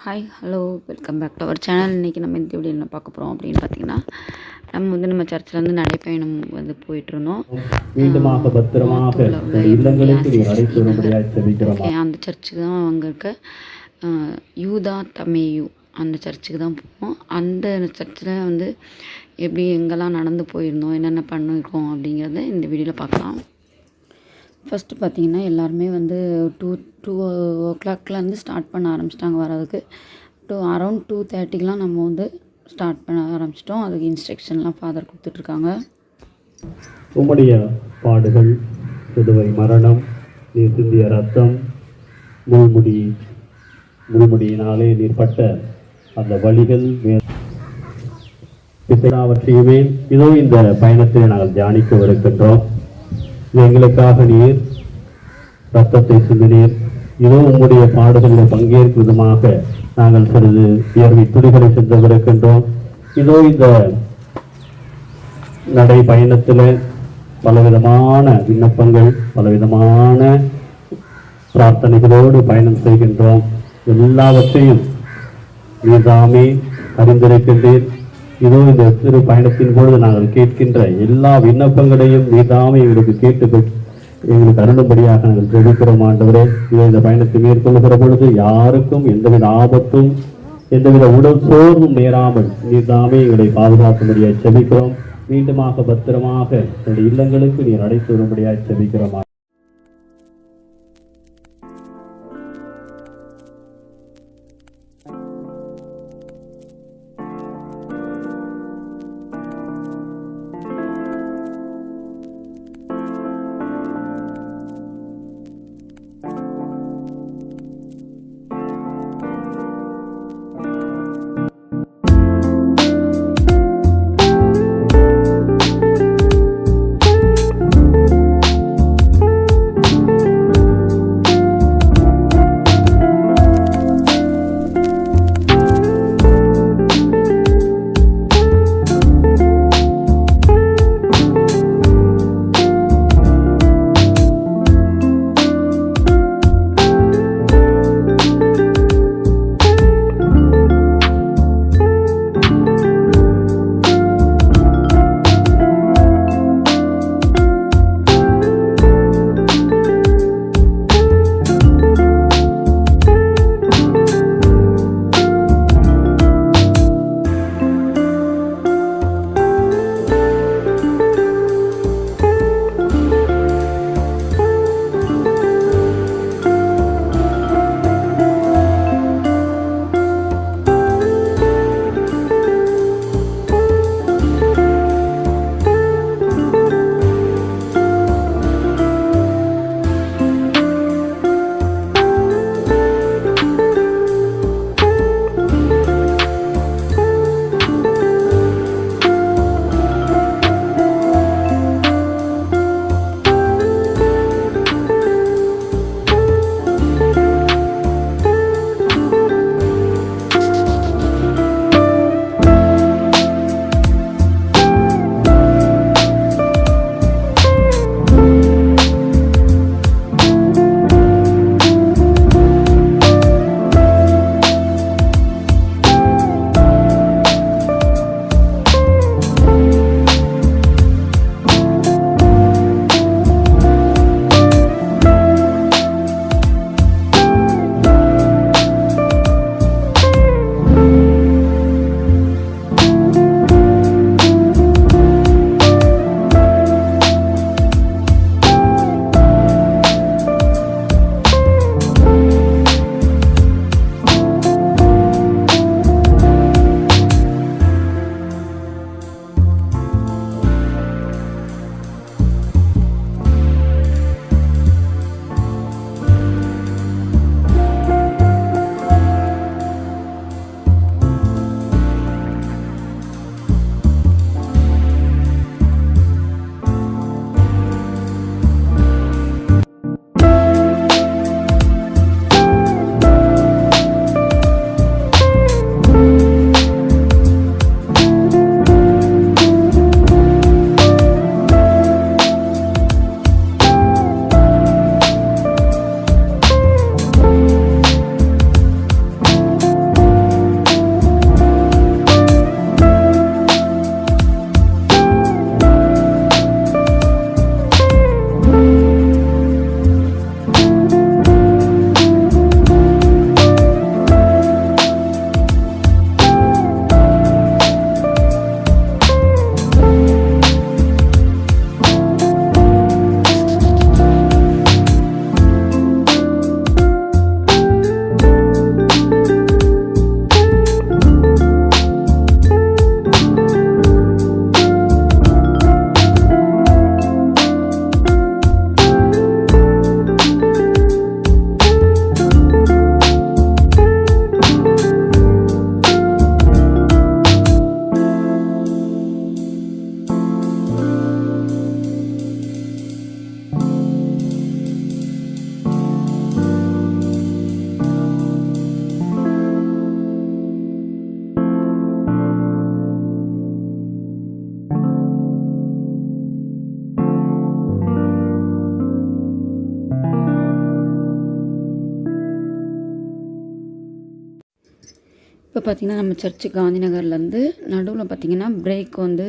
Hi hello welcome back to our channel. இன்றைக்கி நம்ம இந்த வீடியோ என்ன பார்க்க போகிறோம் அப்படின்னு பார்த்தீங்கன்னா, நம்ம சர்ச்சிலேருந்து நடைப்பயணம் போயிட்டுருந்தோம். மீண்டுமாக பத்திரமாக ஓகே, அந்த சர்ச்சுக்கு தான் அங்கே இருக்க யூதா தமேயு அந்த சர்ச்சுக்கு தான் போவோம். அந்த சர்ச்சில் எப்படி எங்கெல்லாம் நடந்து போயிருந்தோம், என்னென்ன பண்ணியிருக்கோம் அப்படிங்கிறத இந்த வீடியோவில் பார்க்கலாம். ஃபஸ்ட்டு பார்த்திங்கன்னா எல்லாருமே டூ ஓ கிளாக்லேருந்து ஸ்டார்ட் பண்ண ஆரம்பிச்சிட்டாங்க வரதுக்கு. அரௌண்ட் 2:30க்கெலாம் நம்ம ஸ்டார்ட் பண்ண ஆரம்பிச்சிட்டோம். அதுக்கு இன்ஸ்ட்ரக்ஷன்லாம் ஃபாதர் கொடுத்துட்ருக்காங்க. உம்முடைய பாடுகள், சிலுவை மரணம், நீர் சிந்திய ரத்தம், முள்முடியினாலே நீர் பட்ட அந்த வழிகள் எல்லாவற்றையுமே இதோ இந்த பயணத்தில் நாங்கள் தியானிக்கவிருக்கின்றோம். எங்களுக்காக நீர் ரத்தத்தை சிந்தினீர். இதோ உம்முடைய பாடுகளில் பங்கேற்கும் விதமாக நாங்கள் சிறிது வியர்வை துளிகளை சென்றவிருக்கின்றோம். இதோ இந்த நடை பயணத்தில் பலவிதமான விண்ணப்பங்கள், பலவிதமான பிரார்த்தனைகளோடு பயணம் செய்கின்றோம். எல்லாவற்றையும் நீர்தாமே அறிந்திருக்கின்றீர். இதோ இந்த சிறு பயணத்தின் பொழுது நாங்கள் கேட்கின்ற எல்லா விண்ணப்பங்களையும் நீதாமே எங்களுக்கு அருளும்படியாக நாங்கள் ஜெபிக்கிறோம். ஆண்டவரே, இதோ இந்த பயணத்தை மேற்கொள்ளுகிற பொழுது யாருக்கும் எந்தவித ஆபத்தும் எந்தவித உடல் சோர்வும் நேராமல் நீதாமே எங்களை பாதுகாக்கும்படியாக ஜெபிக்கிறோம். மீண்டுமாக பத்திரமாக எங்களுடைய இல்லங்களுக்கு நீர் அழைத்து வரும்படியாக ஜெபிக்கிறோம். இப்போ பார்த்திங்கன்னா நம்ம சர்ச்சு காந்தி நகர்லேருந்து நடுவில் பார்த்திங்கன்னா பிரேக் வந்து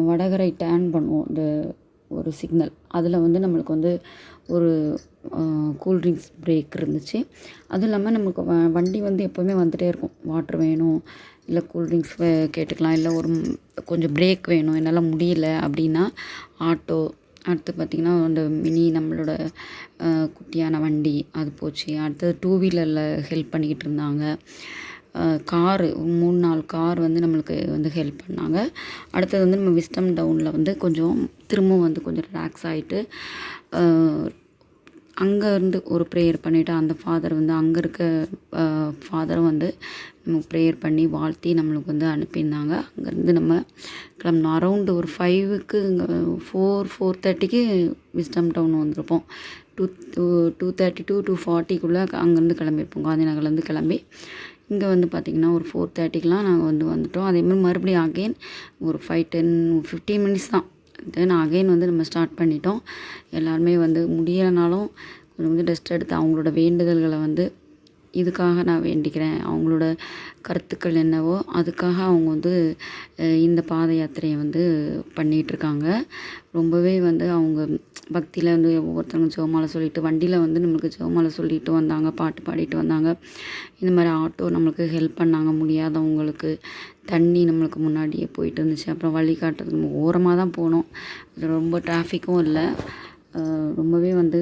வடகரை டேர்ன் பண்ணுவோம். இந்த ஒரு சிக்னல் அதில் வந்து நம்மளுக்கு வந்து ஒரு கூல்ட்ரிங்க்ஸ் பிரேக் இருந்துச்சு. அதுவும் இல்லாமல் நமக்கு வண்டி வந்து எப்போவுமே வந்துகிட்டே இருக்கும். வாட்ரு வேணும், இல்லை கூல்ட்ரிங்க்ஸ் கேட்டுக்கலாம், இல்லை ஒரு கொஞ்சம் பிரேக் வேணும், என்னால் முடியல அப்படின்னா ஆட்டோ. அடுத்து பார்த்திங்கன்னா அந்த மினி நம்மளோட குட்டியான வண்டி அது போச்சு. அடுத்தது 2 வீலரில் ஹெல்ப் பண்ணிக்கிட்டு இருந்தாங்க. காரு 3-4 கார் வந்து நம்மளுக்கு வந்து ஹெல்ப் பண்ணாங்க. அடுத்தது வந்து நம்ம விஸ்டம் டவுனில் வந்து கொஞ்சம் திரும்பவும் வந்து கொஞ்சம் ரிலாக்ஸ் ஆகிட்டு அங்கே இருந்து ஒரு ப்ரேயர் பண்ணிவிட்டு அந்த ஃபாதர் வந்து அங்கே இருக்க ஃபாதரும் வந்து நம்ம ப்ரேயர் பண்ணி வாழ்த்தி நம்மளுக்கு வந்து அனுப்பியிருந்தாங்க. அங்கேருந்து நம்ம கிளம்பணும். அரௌண்டு ஒரு 5க்கு இங்கே 4:30க்கு விஸ்டம் டவுன் வந்திருப்போம். 2:30 to 2:40க்குள்ளே அங்கேருந்து கிளம்பியிருப்போம். காந்தி நகர்லேருந்து கிளம்பி இங்கே வந்து பார்த்திங்கன்னா ஒரு 4:30க்கெலாம் நாங்கள் வந்து வந்துவிட்டோம். அதேமாதிரி மறுபடியும் அகெயின் ஒரு 15 மினிட்ஸ் தான். தென் அகெயின் வந்து நம்ம ஸ்டார்ட் பண்ணிட்டோம். எல்லாருமே வந்து முடியலைனாலும் கொஞ்சம் கொஞ்சம் ரெஸ்ட் எடுத்து அவங்களோட வேண்டுதல்களை வந்து இதுக்காக நான் வேண்டிக்கிறேன், அவங்களோட கருத்துக்கள் என்னவோ அதுக்காக அவங்க வந்து இந்த பாத யாத்திரையை வந்து பண்ணிகிட்ருக்காங்க. ரொம்பவே வந்து அவங்க பக்தியில் வந்து ஒவ்வொருத்தவங்க ஜெபமாலை சொல்லிட்டு வண்டியில் வந்து நம்மளுக்கு ஜெபமாலை சொல்லிட்டு வந்தாங்க, பாட்டு பாடிட்டு வந்தாங்க. இந்த மாதிரி ஆட்டோ நம்மளுக்கு ஹெல்ப் பண்ணாங்க முடியாதவங்களுக்கு. தண்ணி நம்மளுக்கு முன்னாடியே போயிட்டு இருந்துச்சு. அப்புறம் வழிகாட்டுறது நம்ம ஓரமாக தான் போனோம். ரொம்ப டிராஃபிக்கும் இல்லை. ரொம்பவே வந்து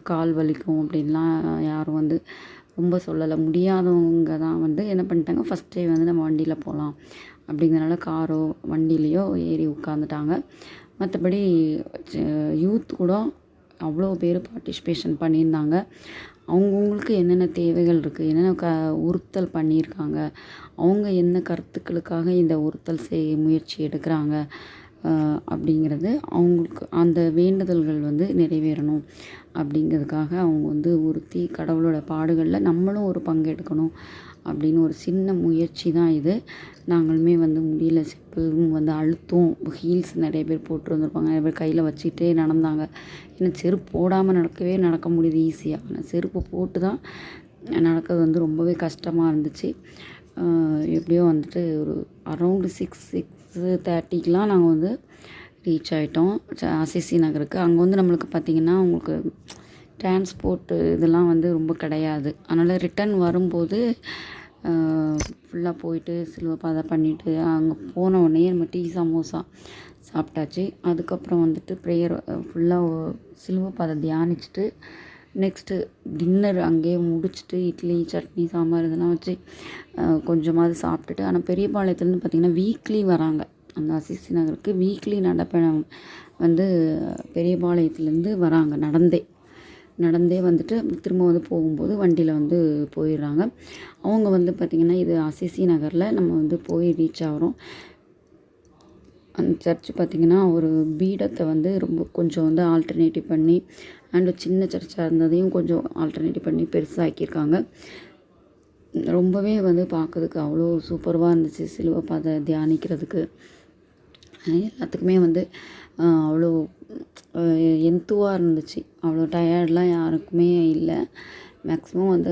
கால் வலிக்கும் அப்படின்லாம் யாரும் வந்து ரொம்ப சொல்லலை. முடியாதவங்க தான் வந்து என்ன பண்ணிட்டாங்க, ஃபஸ்ட்டே வந்து நம்ம வண்டியில் போகலாம் அப்படிங்கிறனால காரோ வண்டிலேயோ ஏறி உட்காந்துட்டாங்க. மற்றபடி யூத் கூட அவ்வளோ பேர் பார்ட்டிசிபேஷன் பண்ணியிருந்தாங்க. அவங்கவுங்களுக்கு என்னென்ன தேவைகள் இருக்குது, என்னென்ன உறுத்தல் பண்ணியிருக்காங்க, அவங்க என்ன கருத்துக்களுக்காக இந்த உறுத்தல் முயற்சி எடுக்கிறாங்க அப்படிங்கிறது அவங்களுக்கு அந்த வேண்டுதல்கள் வந்து நிறைவேறணும் அப்படிங்கிறதுக்காக அவங்க வந்து உறுத்தி கடவுளோட பாடுகளில் நம்மளும் ஒரு பங்கெடுக்கணும் அப்படின்னு ஒரு சின்ன முயற்சி தான் இது. நாங்களுமே வந்து முடியல, செப்பலும் வந்து அழுத்தும், ஹீல்ஸ் நிறைய பேர் போட்டு வந்திருப்பாங்க, நிறைய பேர் கையில் வச்சுக்கிட்டே நடந்தாங்க. ஏன்னா செருப்பு போடாமல் நடக்க முடியுது ஈஸியாக, ஆனால் செருப்பு போட்டு தான் நடக்கிறது வந்து ரொம்பவே கஷ்டமாக இருந்துச்சு. எப்படியோ வந்துட்டு ஒரு அரௌண்டு 6:30க்கெலாம் நாங்கள் வந்து ரீச் ஆகிட்டோம் அசிசி நகருக்கு. அங்கே வந்து நம்மளுக்கு பார்த்திங்கன்னா உங்களுக்கு டிரான்ஸ்போர்ட்டு இதெல்லாம் வந்து ரொம்ப கிடையாது. அதனால் ரிட்டன் வரும்போது ஃபுல்லாக போயிட்டு சிலுவை பாதை பண்ணிவிட்டு அங்கே போன உடனே நம்ம டீ சமோசா சாப்பிட்டாச்சு. அதுக்கப்புறம் வந்துட்டு ப்ரேயர் ஃபுல்லாக சிலுவை பாதை தியானிச்சுட்டு நெக்ஸ்ட்டு டின்னர் அங்கேயே முடிச்சுட்டு இட்லி சட்னி சாம்பார் இதெல்லாம் வச்சு கொஞ்சமாவது சாப்பிட்டுட்டு, ஆனால் பெரியபாளையத்துலேருந்து பார்த்திங்கன்னா வீக்லி வராங்க அந்த அசிசி நகருக்கு. வீக்லி நடைப்பயணம் வந்து பெரியபாளையத்துலேருந்து வராங்க நடந்தே வந்துட்டு திரும்ப வந்து போகும்போது வண்டியில் வந்து போயிடுறாங்க. அவங்க வந்து பார்த்திங்கன்னா இது அசிசி நகரில் நம்ம வந்து போய் ரீச் ஆகிறோம். அந்த சர்ச்சு பார்த்திங்கன்னா ஒரு பீடத்தை வந்து ரொம்ப கொஞ்சம் வந்து ஆல்டர்னேட்டிவ் பண்ணி அண்டு சின்ன சர்ச்சாக இருந்ததையும் கொஞ்சம் ஆல்டர்னேட்டிவ் பண்ணி பெருசாக்கியிருக்காங்க. ரொம்பவே வந்து பார்க்கறதுக்கு அவ்வளோ சூப்பராக இருந்துச்சு. சிலுவை பாதை தியானிக்கிறதுக்கு எல்லாத்துக்குமே வந்து அவ்வளோ எந்துவாக இருந்துச்சு. அவ்வளோ டயர்ட்லாம் யாருக்குமே இல்லை. மேக்ஸிமம் வந்து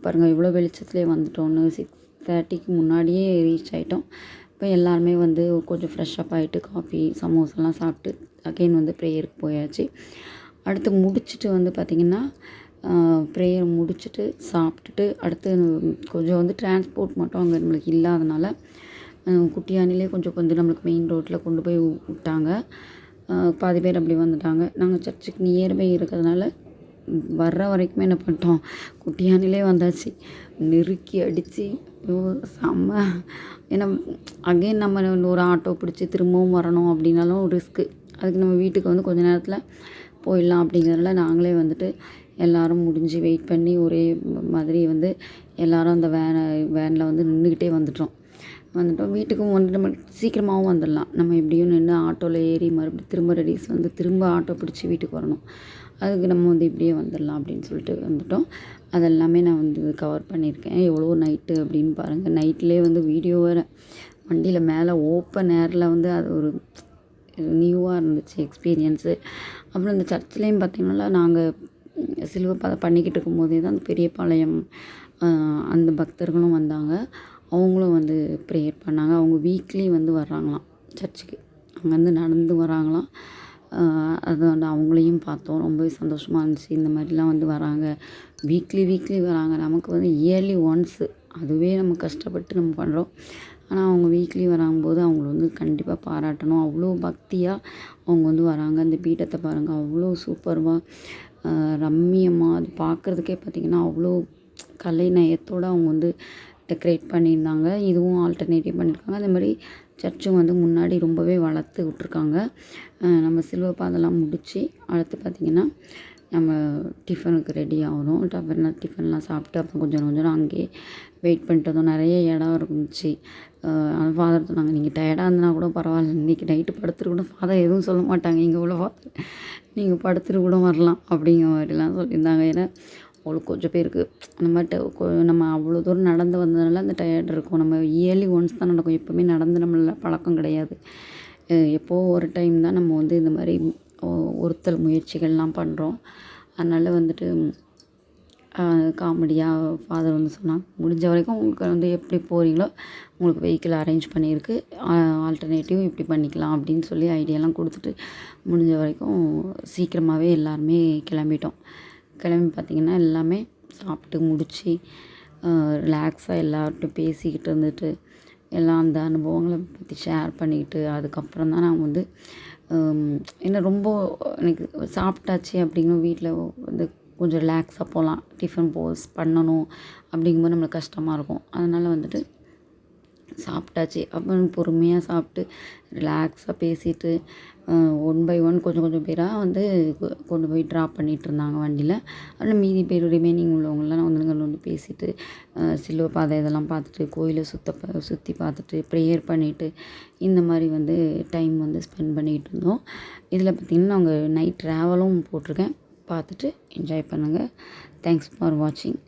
பாருங்கள் இவ்வளோ வெளிச்சத்துலேயே வந்துட்டோன்னு 6:30க்கு முன்னாடியே ரீச் ஆகிட்டோம். இப்போ எல்லாருமே வந்து கொஞ்சம் ஃப்ரெஷ்ஷப் ஆகிட்டு காஃபி சமோசாலாம் சாப்பிட்டு அகெயின் வந்து ப்ரேயருக்கு போயாச்சு. அடுத்து முடிச்சுட்டு வந்து பார்த்திங்கன்னா ப்ரேயர் முடிச்சுட்டு சாப்பிட்டுட்டு அடுத்து கொஞ்சம் வந்து டிரான்ஸ்போர்ட் மட்டும் அங்கே நம்மளுக்கு இல்லாதனால குட்டியானிலே கொஞ்சம் நம்மளுக்கு மெயின் ரோட்டில் கொண்டு போய் விட்டாங்க. பாதி பேர் அப்படி வந்துட்டாங்க. நாங்கள் சர்ச்சுக்கு நியர்பை இருக்கிறதுனால வர்ற வரைக்குமே என்ன பண்ணிட்டோம், குட்டியானிலே வந்தாச்சு. நெருக்கி அடித்து செம்ம. ஏன்னா அகெயின் நம்ம ஒரு ஆட்டோ பிடிச்சி திரும்பவும் வரணும் அப்படின்னாலும் ரிஸ்க்கு. அதுக்கு நம்ம வீட்டுக்கு வந்து கொஞ்ச நேரத்தில் போயிடலாம் அப்படிங்கிறதுல நாங்களே வந்துட்டு எல்லோரும் முடிஞ்சு வெயிட் பண்ணி ஒரே மாதிரி வந்து எல்லோரும் அந்த வேனில் வந்து நின்றுக்கிட்டே வந்துட்டோம். வீட்டுக்கும் வந்து நம்ம சீக்கிரமாகவும் வந்துடலாம். நம்ம எப்படியும் நின்று ஆட்டோவில் ஏறி மறுபடியும் திரும்ப ரெடிஸ் வந்து திரும்ப ஆட்டோ பிடிச்சி வீட்டுக்கு வரணும். அதுக்கு நம்ம வந்து இப்படியே வந்துடலாம் அப்படின்னு சொல்லிட்டு வந்துட்டோம். அதெல்லாமே நான் வந்து கவர் பண்ணியிருக்கேன். எவ்வளோ நைட்டு அப்படின்னு பாருங்கள். நைட்லேயே வந்து வீடியோ வேறு வண்டியில் மேலே ஓப்பன் ஏரில் வந்து அது ஒரு நியூவாக இருந்துச்சு எக்ஸ்பீரியன்ஸு. அப்புறம் இந்த சர்ச்லேயும் பார்த்திங்கன்னா நாங்கள் சிலுவை பாதை பண்ணிக்கிட்டு இருக்கும்போதே தான் அந்த பெரியபாளையம் அந்த பக்தர்களும் வந்தாங்க. அவங்களும் வந்து ப்ரேயர் பண்ணாங்க. அவங்க வீக்லி வந்து வர்றாங்களாம் சர்ச்சுக்கு. அங்கேருந்து நடந்து வராங்களாம். அது வந்து அவங்களையும் பார்த்தோம். ரொம்பவே சந்தோஷமாக இருந்துச்சு. இந்த மாதிரிலாம் வந்து வராங்க. வீக்லி வராங்க. நமக்கு வந்து இயர்லி ஒன்ஸு அதுவே நம்ம கஷ்டப்பட்டு நம்ம பண்ணுறோம். ஆனால் அவங்க வீக்லி வரும்போது அவங்கள வந்து கண்டிப்பாக பாராட்டணும். அவ்வளோ பக்தியாக அவங்க வந்து வராங்க. அந்த பீடத்தை பாருங்கள், அவ்வளோ சூப்பர்வாக ரம்மியமாக அது பார்க்குறதுக்கே பார்த்திங்கன்னா அவ்வளோ கலை நயத்தோடு அவங்க வந்து டெக்கரேட் பண்ணியிருந்தாங்க. இதுவும் ஆல்டர்னேட்டிவ் பண்ணியிருக்காங்க. அதே மாதிரி சர்ச்சும் வந்து முன்னாடி ரொம்பவே வளர்த்து விட்ருக்காங்க. நம்ம சிலுவை பாதைலாம் முடித்து அடுத்து பார்த்திங்கன்னா நம்ம டிஃபனுக்கு ரெடி ஆகணும். டிஃபன்லாம் சாப்பிட்டு அப்புறம் கொஞ்சம் அங்கேயே வெயிட் பண்ணிட்டு வந்தோம். நிறைய இடம் இருந்துச்சு. ஃபாதர் சொன்னாங்க, நீங்கள் டயர்டாக இருந்தனா கூட பரவாயில்ல, இன்றைக்கி நைட்டு படுத்துட்டு கூட ஃபாதர் எதுவும் சொல்ல மாட்டாங்க. இங்கே உள்ள ஃபாதர் நீங்கள் படுத்துட்டு கூட வரலாம் அப்படிங்கிற மாதிரிலாம் சொல்லியிருந்தாங்க. ஏன்னா அவ்வளோ கொஞ்சம் பேருக்கு அந்த மாதிரி நம்ம அவ்வளோ தூரம் நடந்து வந்ததுனால அந்த டயர்ட் இருக்கும். நம்ம இயர்லி ஒன்ஸ் தான் நடக்கும். எப்போவுமே நடந்து நம்மள பழக்கம் கிடையாது. எப்போது ஒரு டைம் தான் நம்ம வந்து இந்த மாதிரி ஒருத்தல் முயற்சிகள்லாம் பண்ணுறோம். அதனால் வந்துட்டு காமெடியாக ஃபாதர் வந்து சொன்னாங்க, முடிஞ்ச வரைக்கும் உங்களுக்கு வந்து எப்படி போகிறீங்களோ உங்களுக்கு வெஹிக்கிள் அரேஞ்ச் பண்ணியிருக்கு, ஆல்டர்னேட்டிவ் இப்படி பண்ணிக்கலாம் அப்படின்னு சொல்லி ஐடியாலாம் கொடுத்துட்டு முடிஞ்ச வரைக்கும் சீக்கிரமாகவே எல்லாருமே கிளம்பிட்டோம். கிளம்பி பார்த்திங்கன்னா எல்லாமே சாப்பிட்டு முடித்து ரிலாக்ஸாக எல்லார்ட்டும் பேசிக்கிட்டு இருந்துட்டு எல்லாம் அந்த அனுபவங்களை பற்றி ஷேர் பண்ணிக்கிட்டு அதுக்கப்புறம் தான் நான் வந்து என்ன ரொம்ப எனக்கு சாப்பிட்டாச்சு அப்படிங்கிற வீட்டில் வந்து கொஞ்சம் ரிலாக்ஸாக போகலாம். டிஃபன் பண்ணணும் அப்படிங்கும்போது நம்மளுக்கு கஷ்டமாக இருக்கும். அதனால் வந்துட்டு சாப்பிட்டாச்சு. அப்புறம் பொறுமையாக சாப்பிட்டு ரிலாக்ஸாக பேசிட்டு ஒன் பை ஒன் கொஞ்சம் பேராக வந்து கொண்டு போய் ட்ராப் பண்ணிகிட்டு இருந்தாங்க வண்டியில். அதில் மீதி பேர் ரிமைனிங் உள்ளவங்களாம் வந்து பேசிட்டு சிலுவை பாதை இதெல்லாம் பார்த்துட்டு கோயிலை சுற்றி பார்த்துட்டு ப்ரேயர் பண்ணிவிட்டு இந்த மாதிரி வந்து டைம் வந்து ஸ்பெண்ட் பண்ணிகிட்டு இருந்தோம். இதில் பார்த்திங்கன்னா நாங்கள் நைட் ட்ராவலும் போட்டிருக்கேன். பார்த்துட்டு என்ஜாய் பண்ணுங்கள். தேங்க்ஸ் ஃபார் வாட்சிங்.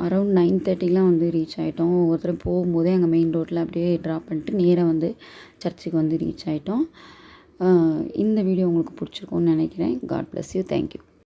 அரௌண்ட் 9:30லாம் வந்து ரீச் ஆகிட்டோம். ஒவ்வொருத்தரும் போகும்போதே அங்கே மெயின் ரோட்டில் அப்படியே ட்ராப் பண்ணிட்டு நேராக வந்து சர்ச்சுக்கு வந்து ரீச் ஆகிட்டோம். இந்த வீடியோ உங்களுக்கு பிடிச்சிருக்கும்னு நினைக்கிறேன். God bless you. தேங்க்யூ.